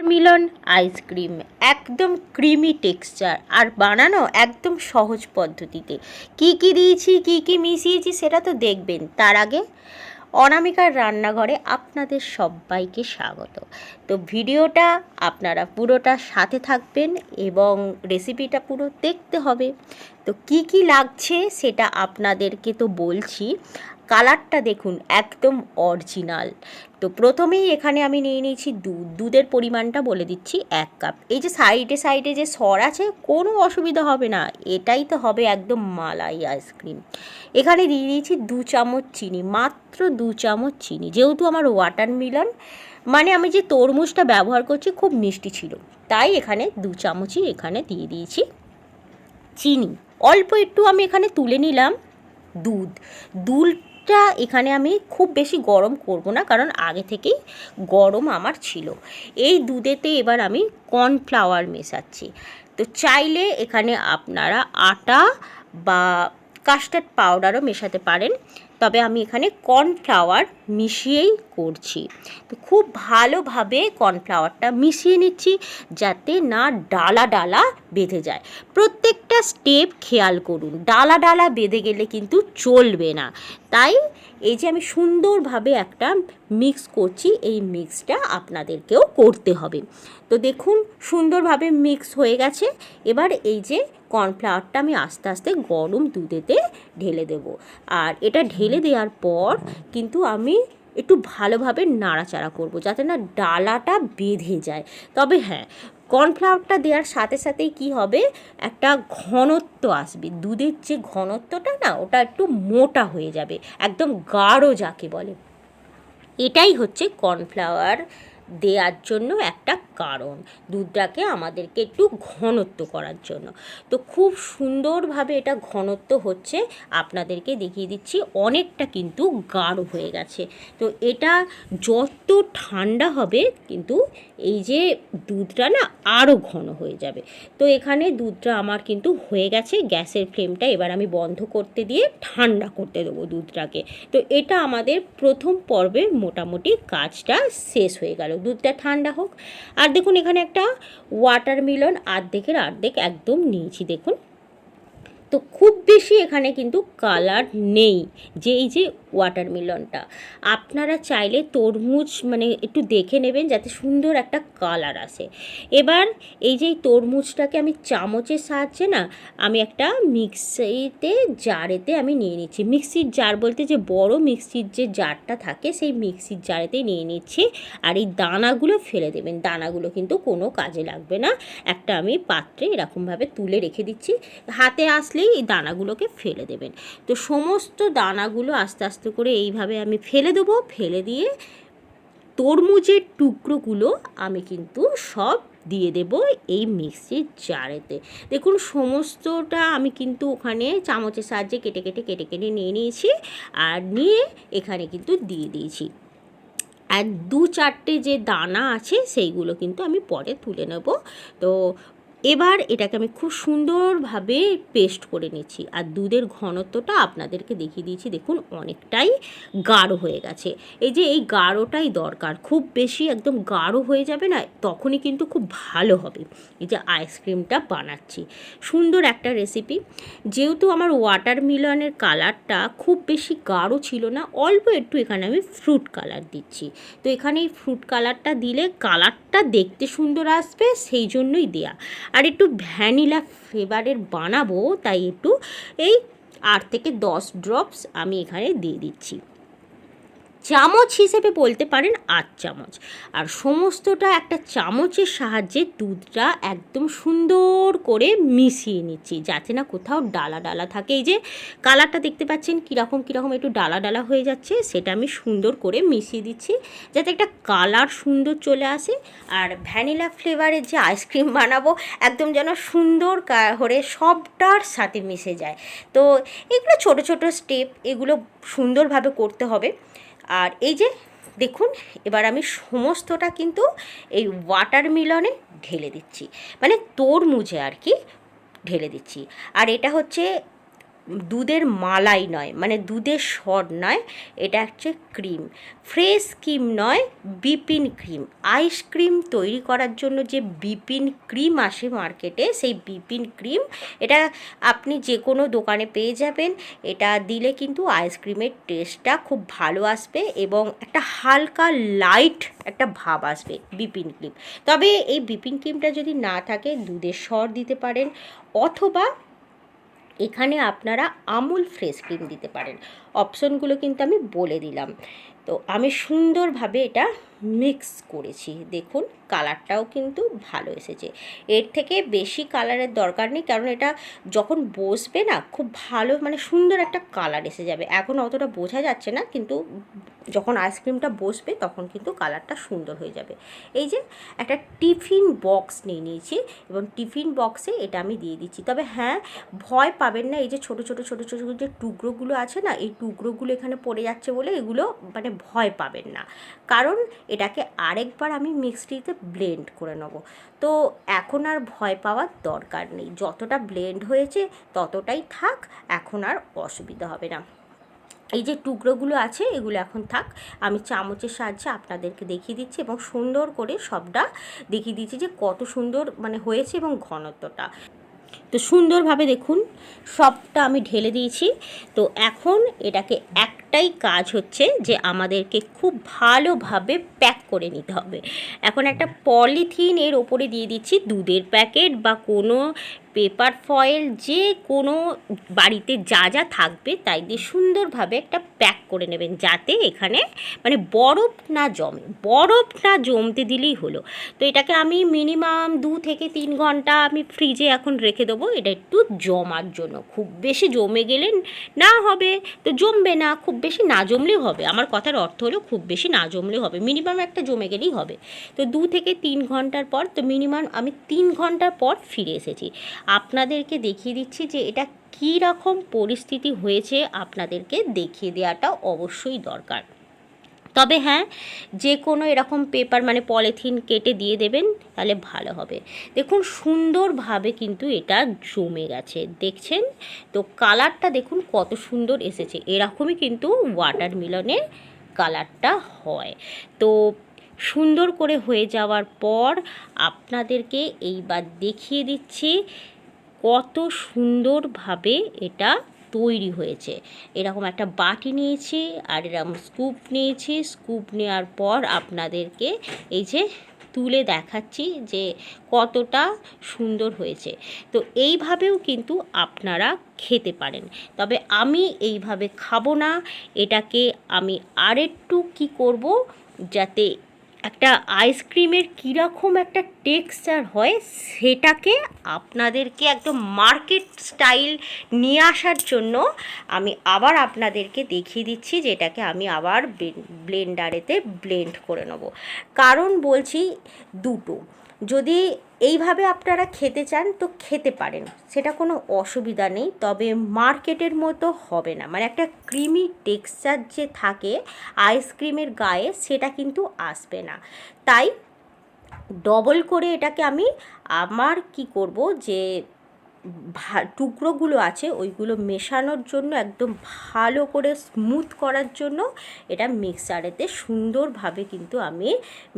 মিলন ice cream একদম creamy texture আর বানানো একদম সহজ পদ্ধতিতে। কি কি দিয়েছি, কি কি মিশিয়েছি সেটা তো দেখবেন। তার আগে অনামিকার রান্নাঘরে আপনাদের সবাইকে স্বাগত। তো ভিডিওটা আপনারা পুরোটা সাথে থাকবেন এবং রেসিপিটা পুরো দেখতে হবে। তো কি কি লাগছে সেটা আপনাদেরকে তো বলছি। কালারটা দেখুন একদম অরিজিনাল। তো প্রথমেই এখানে আমি নিয়ে নিয়েছি দুধের পরিমাণটা বলে দিচ্ছি 1 কাপ। এই যে সাইডে সাইডে যে সর আছে কোনো অসুবিধা হবে না, এটাই তো হবে একদম মালাই আইসক্রিম। এখানে দিয়ে দিয়েছি 2 চামচ চিনি, মাত্র 2 চামচ চিনি, যেহেতু আমার ওয়াটারমেলন মানে আমি যে তরমুজটা ব্যবহার করছি খুব মিষ্টি ছিল, তাই এখানে 2 চামচই এখানে দিয়ে দিয়েছি চিনি। অল্প একটু আমি এখানে তুলে নিলাম দুধটা এখানে আমি খুব বেশি গরম করব না, কারণ আগে থেকেই গরম আমার ছিল। এই দুধেতে এবার আমি কর্নফ্লাওয়ার মেশাচ্ছি। তো চাইলে এখানে আপনারা আটা বা কাস্টার্ড পাউডারও মেশাতে পারেন, তবে আমি এখানে কর্নফ্লাওয়ার মিশিয়েই করছি। তো খুব ভালোভাবে কর্নফ্লাওয়ারটা মিশিয়ে নিচ্ছি যাতে না ডালা ডালা বেঁধে যায়। প্রত্যেকটা স্টেপ খেয়াল করুন, ডালা ডালা বেঁধে গেলে কিন্তু চলবে না। তাই এই যে আমি সুন্দরভাবে একটা মিক্স করছি, এই মিক্সটা আপনাদেরকেও করতে হবে। তো দেখুন সুন্দরভাবে মিক্স হয়ে গেছে। এবার এই যে কর্নফ্লাওয়ারটা আমি আস্তে আস্তে গরম দুধেতে ঢেলে দেব। আর এটা ঢেলে দেওয়ার পর কিন্তু আমি একটু ভালোভাবে নাড়াচাড়া করব যাতে না ডালাটা বেঁধে যায়। তবে হ্যাঁ, কর্নফ্লাওয়ারটা দেওয়ার সাথে সাথেই কি হবে, একটা ঘনত্ব আসবে। দুধের যে ঘনত্বটা না, ওটা একটু মোটা হয়ে যাবে, একদম গাঢ় যাকে বলে। এটাই হচ্ছে কর্নফ্লাওয়ার দেওয়ার জন্য একটা কারণ, দুধটাকে আমাদেরকে একটু ঘনত্ব করার জন্য। তো খুব সুন্দরভাবে এটা ঘনত্ব হচ্ছে, আপনাদেরকে দেখিয়ে দিচ্ছি। অনেকটা কিন্তু গাঢ় হয়ে গেছে। তো এটা যত ঠান্ডা হবে কিন্তু এই যে দুধটা না আরও ঘন হয়ে যাবে। তো এখানে দুধটা আমার কিন্তু হয়ে গেছে। গ্যাসের ফ্লেমটা এবার আমি বন্ধ করতে দিয়ে ঠান্ডা করতে দেবো দুধটাকে। তো এটা আমাদের প্রথম পর্বের মোটামুটি কাজটা শেষ হয়ে গেল। দুধটা ঠান্ডা হোক। আর দেখুন এখানে একটা ওয়াটারমেলন অর্ধেকের অর্ধেক একদম নিয়েছি, দেখুন। তো খুব বেশি এখানে কিন্তু কালার নেই, যে এই যে ওয়াটারমেলনটা আপনারা চাইলে তরমুজ মানে একটু দেখে নেবেন যাতে সুন্দর একটা কালার আসে। এবার এই যে তরমুজটাকে আমি চামচের সাহায্যে না আমি একটা মিক্সিতে জারেতে আমি নিয়ে নিচ্ছি। মিক্সির জার বলতে যে বড় মিক্সির যে জারটা থাকে সেই মিক্সির জারেতে নিয়ে নিচ্ছি। আর এই দানাগুলো ফেলে দেবেন, দানাগুলো কিন্তু কোনো কাজে লাগবে না। একটা আমি পাত্রে এরকমভাবে তুলে রেখে দিচ্ছি, হাতে আসলেই এই দানাগুলোকে ফেলে দেবেন। তো সমস্ত দানাগুলো আস্তে আস্তে করে এইভাবে আমি ফেলে দেবো। ফেলে দিয়ে তরমুজের টুকরোগুলো আমি কিন্তু সব দিয়ে দেব এই মিক্সির জারেতে। দেখুন সমস্তটা আমি কিন্তু ওখানে চামচের সাহায্যে কেটে কেটে কেটে কেটে নিয়ে নিয়েছি, আর নিয়ে এখানে কিন্তু দিয়ে দিয়েছি। আর 2-4টে যে দানা আছে সেইগুলো কিন্তু আমি পরে তুলে নেব। তো এবার এটাকে আমি খুব সুন্দরভাবে পেস্ট করে নিচ্ছি। আর দুধের ঘনত্বটা আপনাদেরকে দেখিয়ে দিয়েছি, দেখুন অনেকটাই গাঢ় হয়ে গেছে। এই যে এই গাঢ়টাই দরকার, খুব বেশি একদম গাঢ় হয়ে যাবে না, তখনই কিন্তু খুব ভালো হবে। এই যে আইসক্রিমটা বানাচ্ছি, সুন্দর একটা রেসিপি। যেহেতু আমার ওয়াটারমেলনের কালারটা খুব বেশি গাঢ় ছিল না, অল্প একটু এখানে আমি ফ্রুট কালার দিচ্ছি। তো এখানে এই ফ্রুট কালারটা দিলে কালারটা দেখতে সুন্দর আসবে, সেই জন্যই দেয়া। আর একটু ভ্যানিলা ফ্লেভারের বানাবো, তাই একটু এই 8 থেকে 10 ড্রপস আমি এখানে দিয়ে দিচ্ছি। চামচ হিসেবে বলতে পারেন 8 চামচ। আর সমস্তটা একটা চামচের সাহায্যে দুধটা একদম সুন্দর করে মিশিয়ে নিচ্ছি যাতে না কোথাও ডালা ডালা থাকে। এই যে কালারটা দেখতে পাচ্ছেন কীরকম কীরকম একটু ডালা ডালা হয়ে যাচ্ছে, সেটা আমি সুন্দর করে মিশিয়ে দিচ্ছি যাতে একটা কালার সুন্দর চলে আসে। আর ভ্যানিলা ফ্লেভারের যে আইসক্রিম বানাবো একদম যেন সুন্দর করে সবটার সাথে মিশে যায়। তো এগুলো ছোট ছোট স্টেপ, এগুলো সুন্দরভাবে করতে হবে। আর এই যে দেখুন এবার আমি সমস্তটা কিন্তু এই ওয়াটারমেলনে ঢেলে দিচ্ছি, মানে তরমুজে আর কি ঢেলে দিচ্ছি। আর এটা হচ্ছে দুধের মালাই নয়, মানে দুধের সর নয়, এটা হচ্ছে ক্রিম, ফ্রেশ ক্রিম নয়, বিপিন ক্রিম। আইসক্রিম তৈরি করার জন্য যে বিপিন ক্রিম আসে মার্কেটে, সেই বিপিন ক্রিম এটা আপনি যে কোনো দোকানে পেয়ে যাবেন। এটা দিলে কিন্তু আইসক্রিমের টেস্টটা খুব ভালো আসবে এবং একটা হালকা লাইট একটা ভাব আসবে বিপিন ক্রিম। তবে এই বিপিন ক্রিমটা যদি না থাকে দুধের সর দিতে পারেন, অথবা এখানে আপনারা আমুল ফ্রেশ ক্রিম দিতে পারেন। অপশনগুলো কিন্তু আমি বলে দিলাম। তো আমি সুন্দরভাবে এটা মিক্স করেছি, দেখুন কালারটাও কিন্তু ভালো এসেছে। এর থেকে বেশি কালারের দরকার নেই, কারণ এটা যখন বসবে না খুব ভালো মানে সুন্দর একটা কালার এসে যাবে। এখন অতটা বোঝা যাচ্ছে না, কিন্তু যখন আইসক্রিমটা বসবে তখন কিন্তু কালারটা সুন্দর হয়ে যাবে। এই যে একটা টিফিন বক্স নিয়ে নিয়েছি এবং টিফিন বক্সে এটা আমি দিয়ে দিচ্ছি। তবে হ্যাঁ, ভয় পাবেন না, এই যে ছোটো ছোটো ছোটো ছোটো যে টুকরোগুলো আছে না, এই টুকরোগুলো এখানে পড়ে যাচ্ছে বলে এগুলো মানে ভয় পাবেন না, কারণ এটাকে আরেকবার আমি মিক্সিতে ব্লেন্ড করে নেব। তো এখন আর ভয় পাওয়ার দরকার নেই, যতটা ব্লেন্ড হয়েছে ততটাই থাক, এখন আর অসুবিধা হবে না। এই যে টুকরোগুলো আছে এগুলো এখন থাক, আমি চামচের সাহায্যে আপনাদেরকে দেখিয়ে দিচ্ছি এবং সুন্দর করে সবটা দেখিয়ে দিচ্ছি যে কত সুন্দর মানে হয়েছে এবং ঘনত্বটা। তো সুন্দরভাবে দেখুন সবটা আমি ঢেলে দিয়েছি। তো এখন এটাকে একটাই কাজ হচ্ছে যে আমাদেরকে খুব ভালোভাবে প্যাক করে নিতে হবে। এখন একটা পলিথিন এর ওপরে দিয়ে দিচ্ছি, দুধের প্যাকেট বা কোনো পেপার ফয়েল, যে কোনো বাড়িতে যা যা থাকবে তাই দিয়ে সুন্দরভাবে একটা প্যাক করে নেবেন, যাতে এখানে মানে বরফ না জমে। বরফ না জমতে দিলেই হলো। তো এটাকে আমি মিনিমাম 2 থেকে 3 ঘন্টা আমি ফ্রিজে এখন রেখে দেবো, এটা একটু জমার জন্য। খুব বেশি জমে গেলে না হবে, তো জমবে না, খুব বেশি না জমলেও হবে। আমার কথার অর্থ হলো খুব বেশি না জমলেও হবে, মিনিমাম একটা জমে গেলেই হবে। তো 2 থেকে 3 ঘন্টার পর, তো মিনিমাম আমি 3 ঘন্টার পর ফিরে এসেছি। আপনাদেরকে দেখিয়ে দিচ্ছি যে এটা কী রকম পরিস্থিতি হয়েছে, আপনাদেরকে দেখিয়ে দেওয়াটা অবশ্যই দরকার। তবে হ্যাঁ, যে কোনো এরকম পেপার মানে পলিথিন কেটে দিয়ে দেবেন, তাহলে ভালো হবে। দেখুন সুন্দরভাবে কিন্তু এটা জমে গেছে, দেখছেন তো? কালারটা দেখুন কত সুন্দর এসেছে। এরকমই কিন্তু ওয়াটারমেলনের কালারটা হয়। তো সুন্দর করে হয়ে যাওয়ার পর আপনাদেরকে এইবার দেখিয়ে দিচ্ছি কত সুন্দরভাবে এটা তৈরি হয়েছে। এরকম একটা বাটি নিয়েছি আর এরকম স্কুপ নিয়েছি। স্কুপ নেওয়ার পর আপনাদেরকে এই যে তুলে দেখাচ্ছি যে কতটা সুন্দর হয়েছে। তো এইভাবেও কিন্তু আপনারা খেতে পারেন, তবে আমি এইভাবে খাবো না। এটাকে আমি আরেকটু কী করব, যাতে একটা আইসক্রিমের কীরকম একটা টেক্সচার হয় সেটাকে আপনাদেরকে একদম মার্কেট স্টাইল নিয়ে আসার জন্য আমি আবার আপনাদেরকে দেখিয়ে দিচ্ছি যে এটাকে আমি আবার ব্লেন্ডারেতে ব্লেন্ড করে নেব। কারণ বলছি দুটো, যদি এইভাবে আপনারা খেতে চান তো খেতে পারেন, সেটা কোনো অসুবিধা নেই, তবে মার্কেটের মতো হবে না। মানে একটা ক্রিমি টেক্সচার যে থাকে আইসক্রিমের গায়ে, সেটা কিন্তু আসবে না। তাই ডবল করে এটাকে আমি আমার কি করব, যে টুকরোগুলো আছে ওইগুলো মেশানোর জন্য, একদম ভালো করে স্মুথ করার জন্য এটা মিক্সারেতে সুন্দরভাবে কিন্তু আমি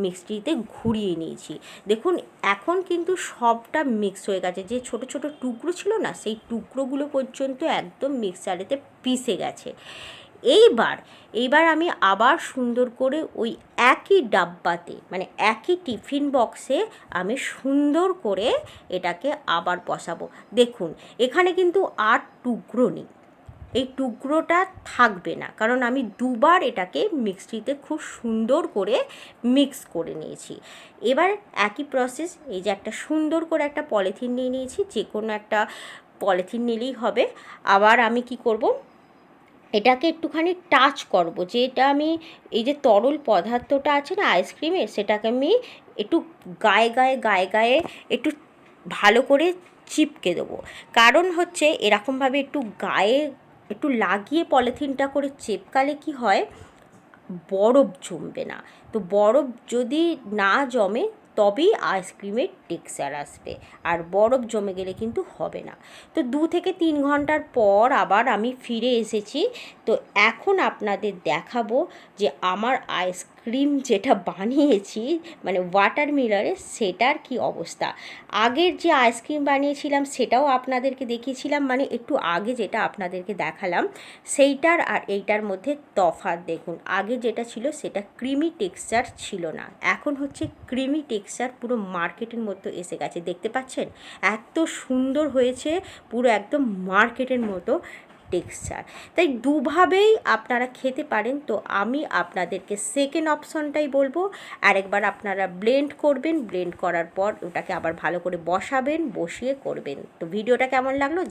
মিক্সিতে ঘুরিয়ে নিয়েছি। দেখুন এখন কিন্তু সবটা মিক্স হয়ে গেছে, যে ছোট ছোট টুকরো ছিল না সেই টুকরোগুলো পর্যন্ত একদম মিক্সারেতে পিষে গেছে। এইবার আমি আবার সুন্দর করে ওই একই ডাব্বাতে মানে একই টিফিন বক্সে আমি সুন্দর করে এটাকে আবার বসাবো। দেখুন এখানে কিন্তু আর টুকরো নেই, এই টুকরোটা থাকবে না, কারণ আমি দুবার এটাকে মিক্সিতে খুব সুন্দর করে মিক্স করে নিয়েছি। এবার একই প্রসেস, এই যে একটা সুন্দর করে একটা পলিথিন নিয়ে নিয়েছি, যে কোনো একটা পলিথিন নিলেই হবে। আবার আমি কি করব, এটাকে একটুখানি টাচ করব, যে এটা আমি এই যে তরল পদার্থটা আছে না আইসক্রিমের, সেটাকে আমি একটু গায়ে গায়ে গায়ে গায়ে একটু ভালো করে চিপকে দেবো। কারণ হচ্ছে এরকমভাবে একটু গায়ে একটু লাগিয়ে পলিথিনটা করে চেপকালে কি হয়, বরফ জমবে না। তো বরফ যদি না জমে তবেই আইসক্রিমের টেক্সচার আসবে, আর বরফ জমে গেলে কিন্তু হবে না। তো 2 থেকে 3 ঘন্টার পর আবার আমি ফিরে এসেছি। তো এখন আপনাদের দেখাবো যে আমার আইসক্রিম যেটা বানিয়েছি মানে ওয়াটারমেলনের সেটার কি অবস্থা। আগের যে আইসক্রিম বানিয়েছিলাম সেটাও আপনাদেরকে দেখিয়েছিলাম, মানে একটু আগে যেটা আপনাদেরকে দেখালাম সেইটার আর এইটার মধ্যে তফাৎ দেখুন। আগে যেটা ছিল সেটা ক্রিমি টেক্সচার ছিল না, এখন হচ্ছে ক্রিমি টেক্সচার, পুরো মার্কেটের মতো এসে গেছে, দেখতে পাচ্ছেন এত সুন্দর হয়েছে, পুরো একদম মার্কেটের মতো টেক্সচার। তাই দুভাবেই আপনারা খেতে পারেন। তো আমি আপনাদেরকে সেকেন্ড অপশনটাই বলবো, আরেকবার আপনারা ব্লেন্ড করবেন, ব্লেন্ড করার পর ওটাকে আবার ভালো করে বসাবেন, বসিয়ে করবেন। তো ভিডিওটা কেমন লাগলো